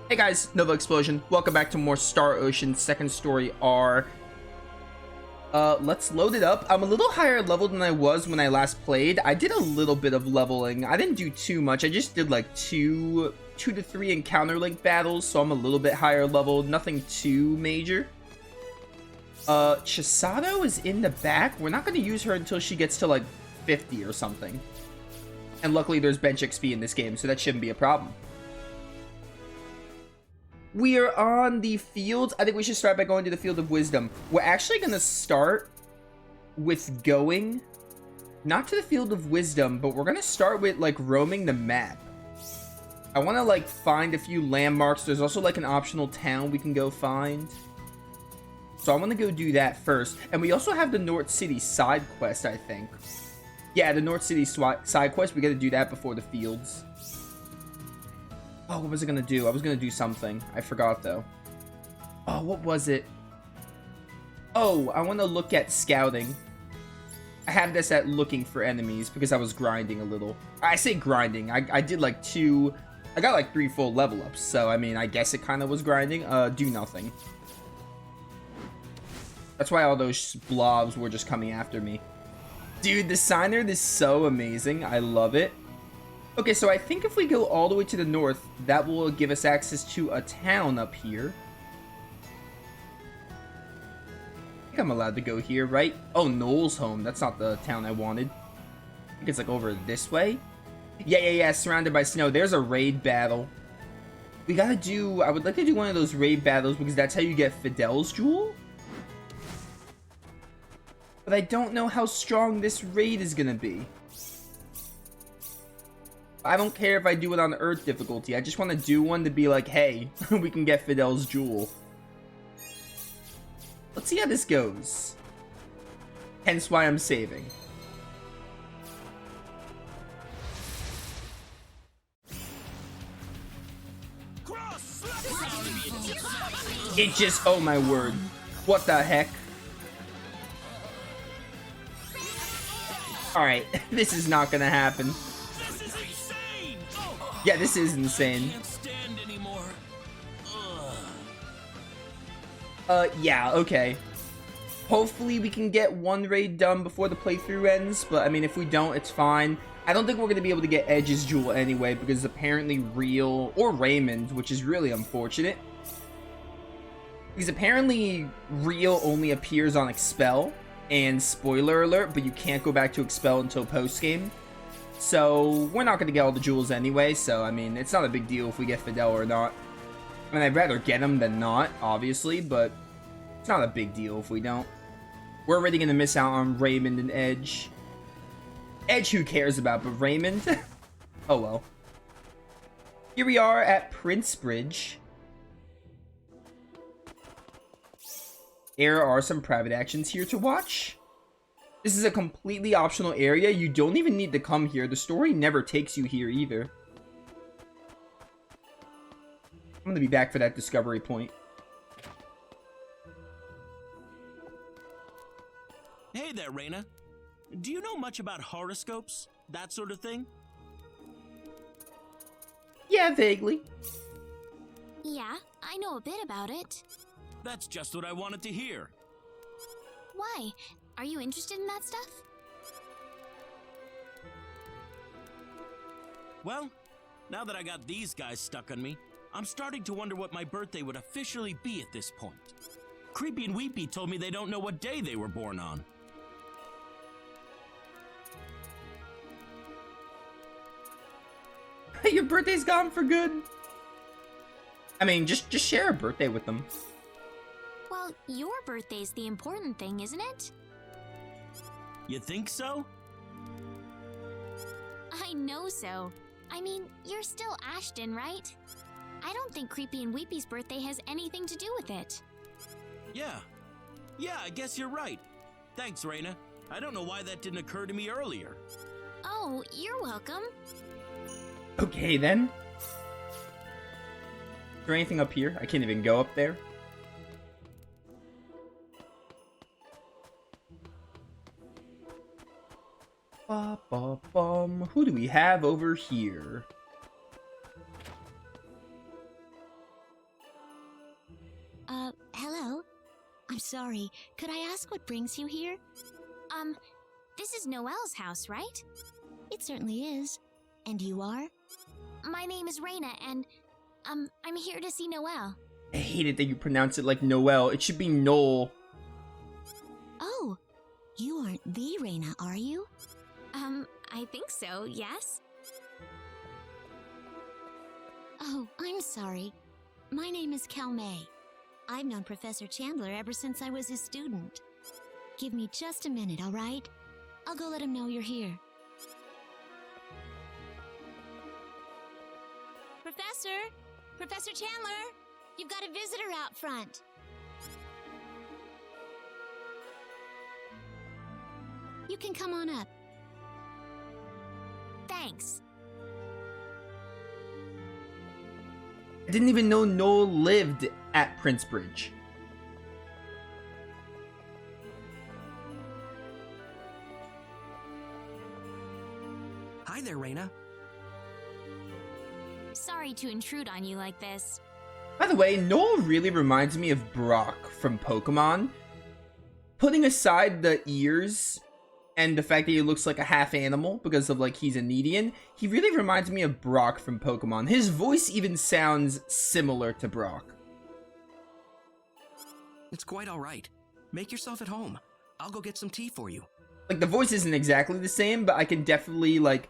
Hey guys, Novaexplosion. Welcome back to more Star Ocean Second Story R. Let's load it up. I'm a little higher level than I was when I last played. I did a little bit of leveling. I didn't do too much. I just did like two to three encounter link battles, so I'm a little bit higher level. Nothing too major. Chisato is in the back. We're not going to use her until she gets to like 50 or something. And luckily there's bench XP in this game, so that shouldn't be a problem. We are on the field. I think we should start by going to the Field of Wisdom. We're actually going to start with going, not to the Field of Wisdom, but we're going to start with, like, roaming the map. I want to, like, find a few landmarks. There's also, like, an optional town we can go find. So I want to go do that first. And we also have the North City side quest, I think. Yeah, the North City side quest. We got to do that before the fields. Oh, what was I gonna do? I was gonna do something. I forgot, though. Oh, what was it? Oh, I want to look at scouting. I had this at looking for enemies because I was grinding a little. I say grinding. I did like two... I got like 3 full level ups. So, I mean, I guess it kind of was grinding. Do nothing. That's why all those blobs were just coming after me. Dude, the sign art is so amazing. I love it. Okay, so I think if we go all the way to the north, that will give us access to a town up here. I think I'm allowed to go here, right? Oh, Noel's home. That's not the town I wanted. I think it's like over this way. Yeah. Surrounded by snow. There's a raid battle. We gotta do... I would like to do one of those raid battles because that's how you get Fidel's Jewel. But I don't know how strong this raid is gonna be. I don't care if I do it on Earth difficulty. I just want to do one to be like, hey, we can get Fidel's Jewel. Let's see how this goes. Hence why I'm saving. It just, oh my word. What the heck? Alright, this is not gonna happen. Yeah, this is insane. Yeah, okay. Hopefully we can get one raid done before the playthrough ends, but I mean, if we don't, it's fine. I don't think we're going to be able to get Edge's Jewel anyway, because apparently Real, or Raymond, which is really unfortunate. Because apparently Real only appears on Expel, and spoiler alert, but you can't go back to Expel until post-game. So, we're not going to get all the jewels anyway, so, I mean, it's not a big deal if we get Fidel or not. I mean, I'd rather get them than not, obviously, but it's not a big deal if we don't. We're already going to miss out on Raymond and Edge. Edge, who cares about, but Raymond? Oh, well. Here we are at Princebridge. There are some private actions here to watch. This is a completely optional area. You don't even need to come here. The story never takes you here either. I'm going to be back for that discovery point. Hey there, Rena. Do you know much about horoscopes? That sort of thing? Yeah, vaguely. Yeah, I know a bit about it. That's just what I wanted to hear. Why? Are you interested in that stuff? Well, now that I got these guys stuck on me, I'm starting to wonder what my birthday would officially be at this point. Creepy and Weepy told me they don't know what day they were born on. Your birthday's gone for good. I mean, just share a birthday with them. Well, your birthday's the important thing, isn't it? You think so? I know so. I mean, you're still Ashton, right? I don't think Creepy and Weepy's birthday has anything to do with it. Yeah, I guess you're right. Thanks, Rena. I don't know why that didn't occur to me earlier. Oh, you're welcome. Okay, then. Is there anything up here? I can't even go up there. Who do we have over here? I'm sorry. Could I ask what brings you here? This is Noelle's house, right? It certainly is. And you are? My name is Rena, and, I'm here to see Noelle. I hate it that you pronounce it like Noel. It should be Noel. Oh, you aren't the Rena, are you? I think so, yes? Oh, I'm sorry. My name is Cal May. I've known Professor Chandler ever since I was his student. Give me just a minute, all right? I'll go let him know you're here. Professor! Professor Chandler! You've got a visitor out front. You can come on up. Thanks. I didn't even know Noel lived at Princebridge. Hi there, Rena. Sorry to intrude on you like this. By the way, Noel really reminds me of Brock from Pokemon. Putting aside the ears and the fact that he looks like a half animal because of like he's a Nedian, he really reminds me of Brock from Pokemon. His voice even sounds similar to Brock. It's quite all right. Make yourself at home. I'll go get some tea for you. Like the voice isn't exactly the same, but I can definitely like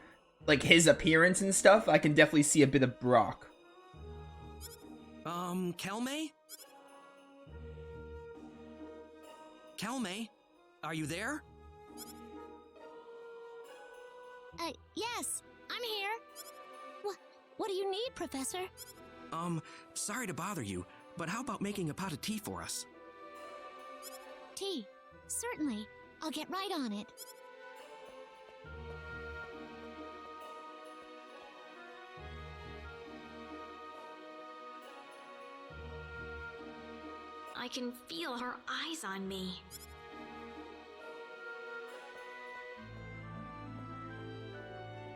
his appearance and stuff, I can definitely see a bit of Brock. Kelme? Kelme? Are you there? Yes, I'm here. What do you need, Professor? Sorry to bother you, but how about making a pot of tea for us? Tea. Certainly. I'll get right on it. I can feel her eyes on me.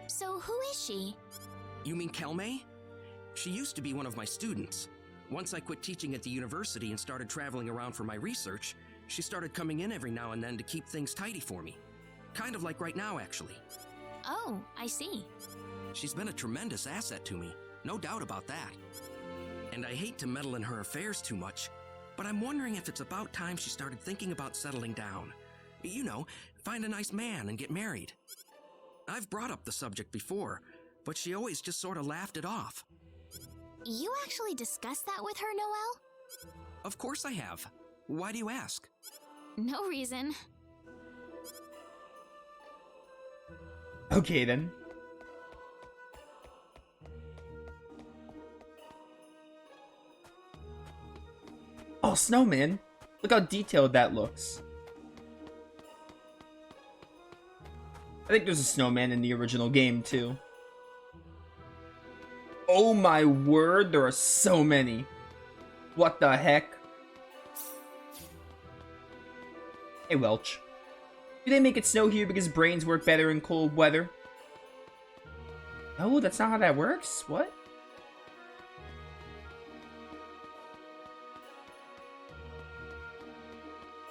So who is she? You mean Kelme? She used to be one of my students. Once I quit teaching at the university and started traveling around for my research, she started coming in every now and then to keep things tidy for me. Kind of like right now, actually. Oh, I see. She's been a tremendous asset to me, no doubt about that. And I hate to meddle in her affairs too much, but I'm wondering if it's about time she started thinking about settling down. You know, find a nice man and get married. I've brought up the subject before, but she always just sort of laughed it off. You actually discussed that with her, Noelle? Of course I have. Why do you ask? No reason. Okay then. Oh, snowman. Look how detailed that looks. I think there's a snowman in the original game, too. Oh my word, there are so many. What the heck? Hey, Welch. Do they make it snow here because brains work better in cold weather? No, that's not how that works. What?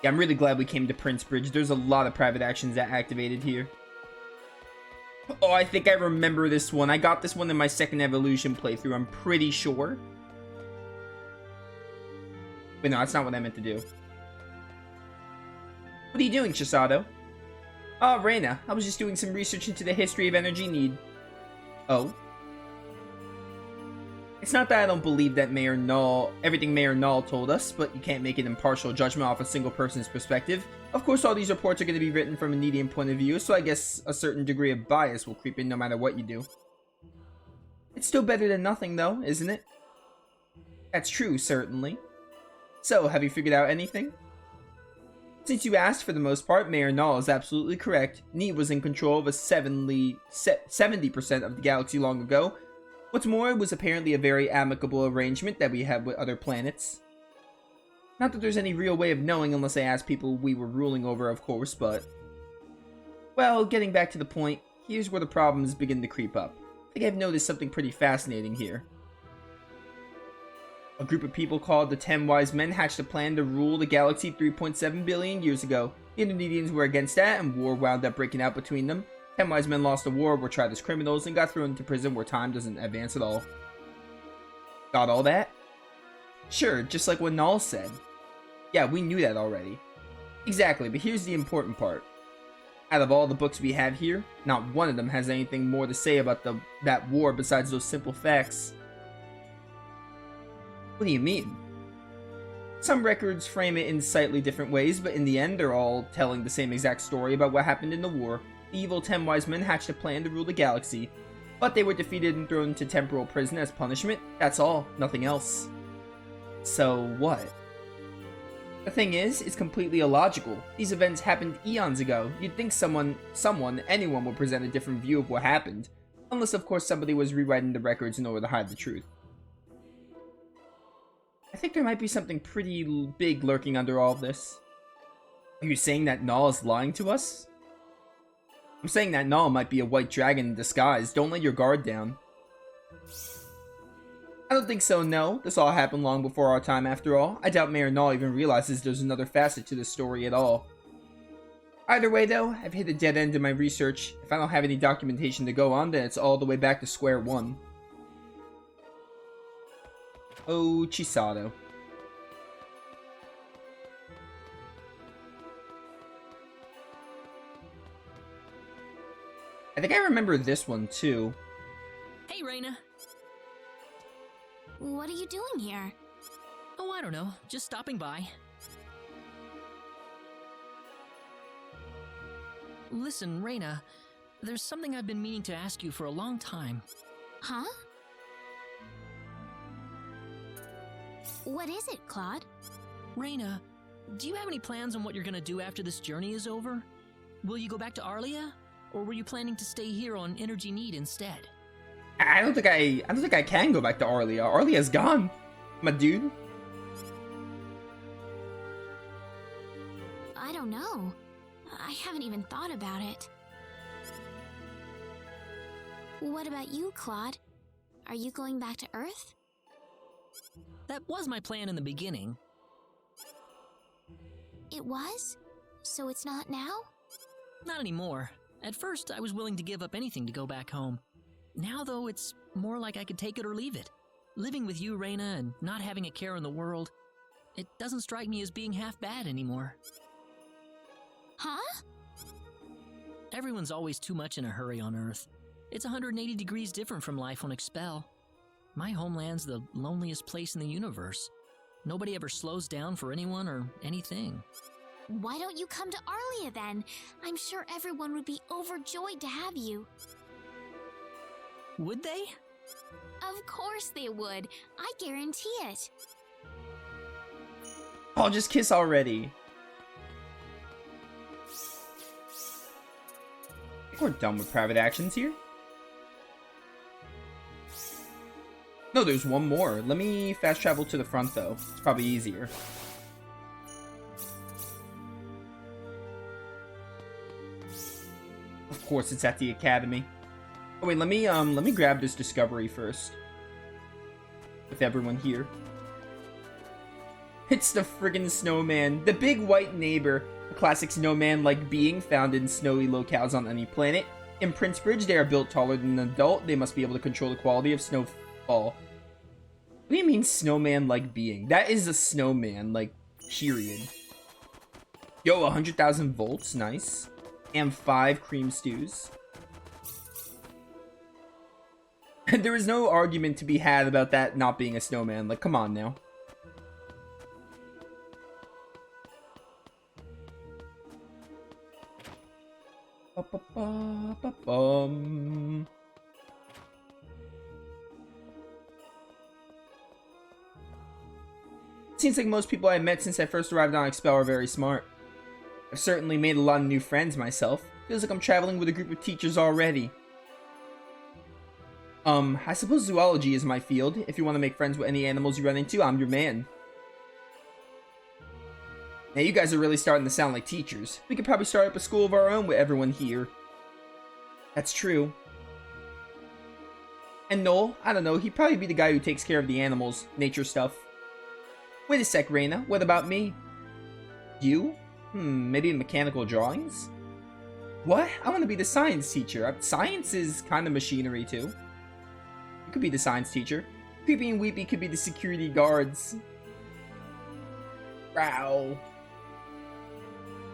Yeah, I'm really glad we came to Princebridge. There's a lot of private actions that activated here. Oh, I think I remember this one. I got this one in my second evolution playthrough, I'm pretty sure. But no, that's not what I meant to do. What are you doing, Chisato? Oh, Rena, I was just doing some research into the history of energy need. Oh? It's not that I don't believe that everything Mayor Null told us, but you can't make an impartial judgment off a single person's perspective. Of course, all these reports are going to be written from a Nedian point of view, so I guess a certain degree of bias will creep in no matter what you do. It's still better than nothing, though, isn't it? That's true, certainly. So, have you figured out anything? Since you asked, for the most part, Mayor Null is absolutely correct. Neat was in control of a 70% of the galaxy long ago. What's more, it was apparently a very amicable arrangement that we had with other planets. Not that there's any real way of knowing unless I ask people we were ruling over, of course, but... Well, getting back to the point, here's where the problems begin to creep up. I think I've noticed something pretty fascinating here. A group of people called the 10 Wise Men hatched a plan to rule the galaxy 3.7 billion years ago. The Indonesians were against that, and war wound up breaking out between them. 10 Wise Men lost the war, were tried as criminals, and got thrown into prison where time doesn't advance at all. Got all that? Sure, just like what Null said. Yeah, we knew that already. Exactly, but here's the important part. Out of all the books we have here, not one of them has anything more to say about that war besides those simple facts. What do you mean? Some records frame it in slightly different ways, but in the end they're all telling the same exact story about what happened in the war. The evil 10 Wise Men hatched a plan to rule the galaxy, but they were defeated and thrown into temporal prison as punishment. That's all, nothing else. So what? The thing is, it's completely illogical. These events happened eons ago. You'd think anyone would present a different view of what happened. Unless of course somebody was rewriting the records in order to hide the truth. I think there might be something pretty big lurking under all of this. Are you saying that Null is lying to us? I'm saying that Null might be a white dragon in disguise. Don't let your guard down. I don't think so, no. This all happened long before our time after all. I doubt Mayor Null even realizes there's another facet to this story at all. Either way though, I've hit a dead end in my research. If I don't have any documentation to go on, then it's all the way back to square one. Oh, Chisato. I think I remember this one too. Hey, Rena. What are you doing here? Oh, I don't know. Just stopping by. Listen, Rena. There's something I've been meaning to ask you for a long time. Huh? What is it, Claude? Rena, do you have any plans on what you're gonna do after this journey is over? Will you go back to Arlia? Or were you planning to stay here on Energy Need instead? I don't think I can go back to Arlia. Arlia's gone, my dude. I don't know. I haven't even thought about it. What about you, Claude? Are you going back to Earth? That was my plan in the beginning. It was? So it's not now? Not anymore. At first, I was willing to give up anything to go back home. Now, though, it's more like I could take it or leave it. Living with you, Rena, and not having a care in the world, it doesn't strike me as being half bad anymore. Huh? Everyone's always too much in a hurry on Earth. It's 180 degrees different from life on Expel. My homeland's the loneliest place in the universe. Nobody ever slows down for anyone or anything. Why don't you come to Arlia then? I'm sure everyone would be overjoyed to have you. Would they? Of course they would. I guarantee it. Oh, just kiss already. I think we're done with private actions here. No, there's one more. Let me fast travel to the front though. It's probably easier. Of course it's at the academy. Oh wait, let me grab this discovery first. With everyone here. It's the friggin' snowman. The big white neighbor. A classic snowman-like being found in snowy locales on any planet. In Princebridge, they are built taller than an adult. They must be able to control the quality of snowfall. What do you mean snowman-like being? That is a snowman, like, period. Yo, 100,000 volts, nice. And 5 cream stews. There is no argument to be had about that not being a snowman. Like, come on now. Ba-ba-ba-ba-bum. Seems like most people I've met since I first arrived on Expel are very smart. I've certainly made a lot of new friends myself. Feels like I'm traveling with a group of teachers already. I suppose zoology is my field. If you want to make friends with any animals you run into, I'm your man. Now you guys are really starting to sound like teachers. We could probably start up a school of our own with everyone here. That's true. And Noel, I don't know, he'd probably be the guy who takes care of the animals, nature stuff. Wait a sec, Rena. What about me? You? Maybe mechanical drawings? What? I want to be the science teacher. Science is kind of machinery, too. You could be the science teacher. Creepy and Weepy could be the security guards. Wow.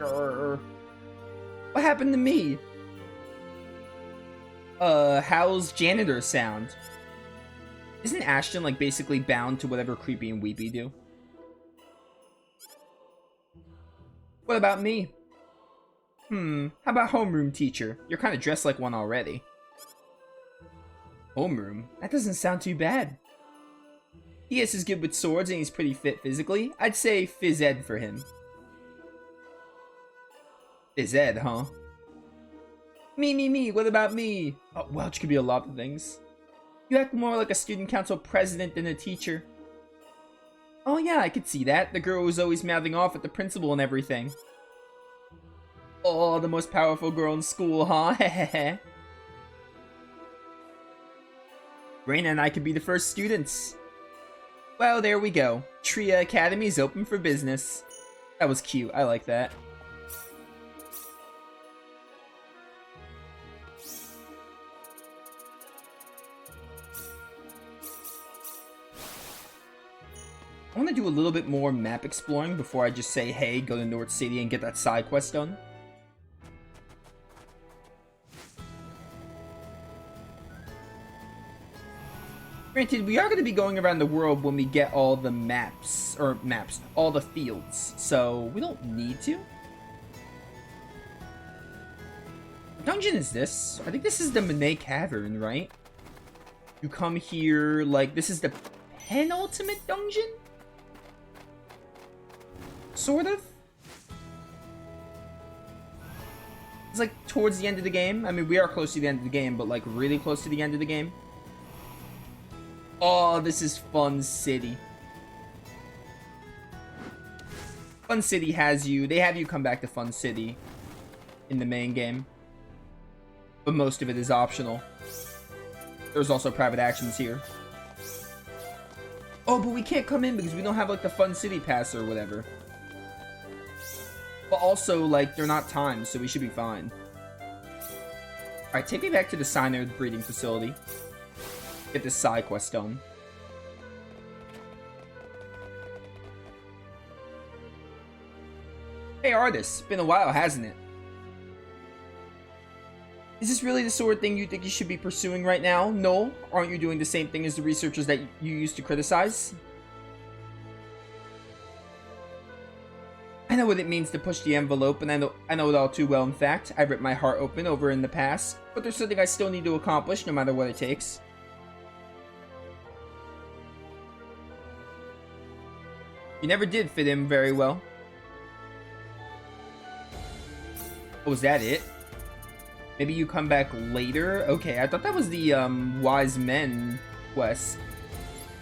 Grr. What happened to me? How's janitor sound? Isn't Ashton, like, basically bound to whatever Creepy and Weepy do? What about me? How about homeroom teacher? You're kind of dressed like one already. Homeroom? That doesn't sound too bad. He is good with swords and he's pretty fit physically. I'd say phys ed for him. Phys ed, huh? Me, what about me? Oh, Welch could be a lot of things. You act more like a student council president than a teacher. Oh yeah, I could see that. The girl was always mouthing off at the principal and everything. Oh, the most powerful girl in school, huh? Hehehe. Rena and I could be the first students. Well, there we go. Tria Academy's open for business. That was cute. I like that. I want to do a little bit more map exploring before I just say, hey, go to North City and get that side quest done. Granted, we are going to be going around the world when we get all the all the fields, so we don't need to. What dungeon is this? I think this is the Monet Cavern, right? You come here, like, this is the penultimate dungeon? Sort of? It's like towards the end of the game. I mean, we are close to the end of the game, but like really close to the end of the game. Oh, this is Fun City. Fun City has you. They have you come back to Fun City in the main game. But most of it is optional. There's also private actions here. Oh, but we can't come in because we don't have like the Fun City pass or whatever. But also, like, they're not timed, so we should be fine. Alright, take me back to the Cyanide breeding facility. Get this side quest done. Hey, artist. Been a while, hasn't it? Is this really the sort of thing you think you should be pursuing right now? No? Aren't you doing the same thing as the researchers that you used to criticize? I know what it means to push the envelope, and I know it all too well, in fact. I've ripped my heart open over in the past, but there's something I still need to accomplish, no matter what it takes. You never did fit in very well. Oh, was that it? Maybe you come back later? Okay, I thought that was the Wise Men quest.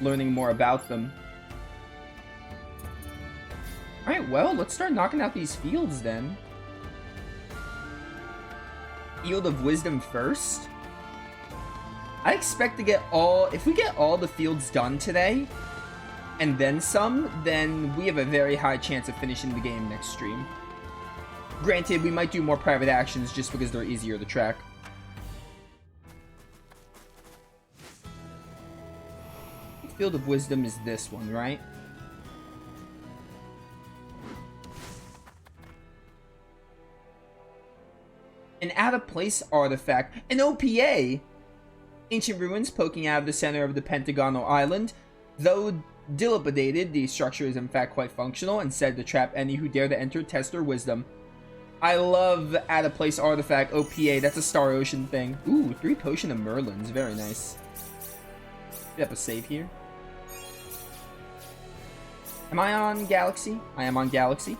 Learning more about them. Alright, well, let's start knocking out these fields then. Field of Wisdom first? I expect to get if we get all the fields done today, and then some, then we have a very high chance of finishing the game next stream. Granted, we might do more private actions just because they're easier to track. Field of Wisdom is this one, right? An out-of-place artifact. An OPA! Ancient ruins poking out of the center of the pentagonal island. Though dilapidated, the structure is in fact quite functional and said to trap any who dare to enter, test their wisdom. I love out-of-place artifact OPA. That's a Star Ocean thing. Ooh, 3 Potion of Merlins. Very nice. We have a save here. Am I on Galaxy? I am on Galaxy.